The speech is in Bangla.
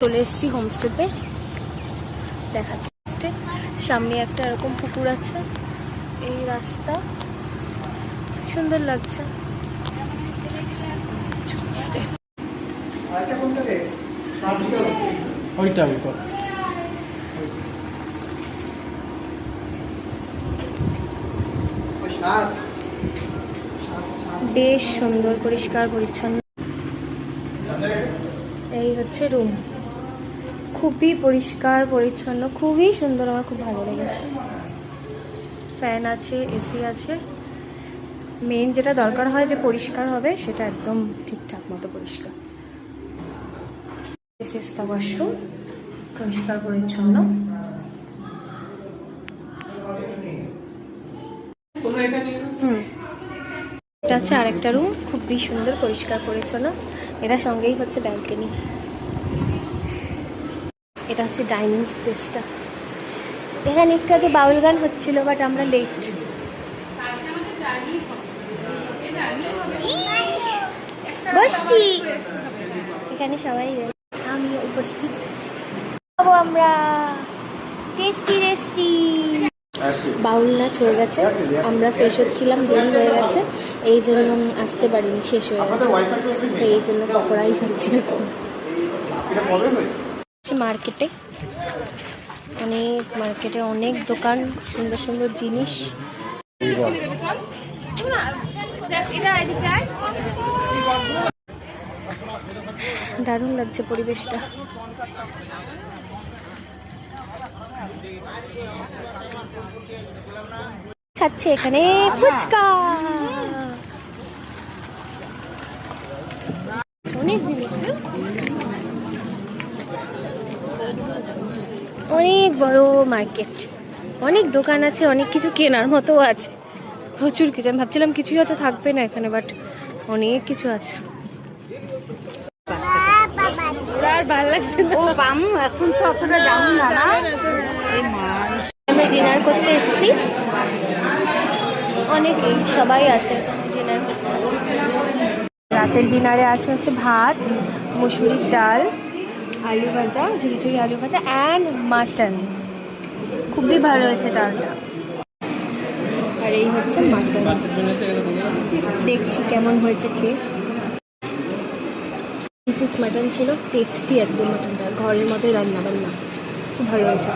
চলে এসেছি হোমস্টেতে। দেখাচ্ছে সামনে একটা এরকম পুকুর আছে, এই রাস্তা সুন্দর লাগছে। বেশ সুন্দর, পরিষ্কার পরিচ্ছন্ন। এই হচ্ছে রুম, খুবই পরিষ্কার পরিচ্ছন্ন, খুবই সুন্দর, আমার খুব ভালো লেগেছে। ফ্যান আছে, এসি আছে। মেন যেটা দরকার হয় যে পরিষ্কার হবে, সেটা একদম ঠিকঠাক মতো পরিষ্কার। ওয়াশরুম পরিষ্কার পরিচ্ছন্ন। এটা হচ্ছে আরেকটা রুম, খুবই সুন্দর পরিষ্কার পরিচ্ছন্ন। এটা সঙ্গেই হচ্ছে ব্যালকনি। এটা হচ্ছে ডাইনিং স্পেসটা। এখানে একটু আগে বাউল গান হচ্ছিল, বাট আমরা লেট। বসছি এখানে সবাই, আমি উপস্থিত হবো আমরা। টেস্টি টেস্টি বাউল নাচ হয়ে গেছে, আমরা ফ্রেশ হচ্ছিলাম, দেরি হয়ে গেছে, এই জন্য আসতে পারিনি, শেষ হয়ে গেছে, তো এই জন্য পকোড়াই খাচ্ছি এখন। মার্কেটে অনেক দোকান, সুন্দর সুন্দর জিনিস। দারুণ লাগছে পরিবেশটা। খাচ্ছে এখানে ফুচকা, অনেক জিনিস, অনেক বড় মার্কেট, অনেক দোকান আছে, অনেক কিছু কেনার মতো আছে, প্রচুর কিছু। আমি ভাবছিলাম কিছুই হয়তো থাকবে না এখানে, বাট অনেক কিছু আছে। আর ভালো লাগছে না, এখন তো অতটা যাবো না। আমরা ডিনার করতে এসেছি, অনেকেই সবাই আছে ডিনার করতে। রাতের ডিনারে আছে হচ্ছে ভাত, মুসুরির ডাল, আলু ভাজা, ঝুড়ি আলু ভাজা অ্যান্ড মাটন। খুবই ভালো হয়েছে ডালটা। আর এই হচ্ছে মাটন, দেখছি কেমন হয়েছে খেয়ে। পিস মাটন ছিল, টেস্টি একদম। মাটনটা ঘরের মতোই রান্না বান্না, খুব ভালো হয়েছে।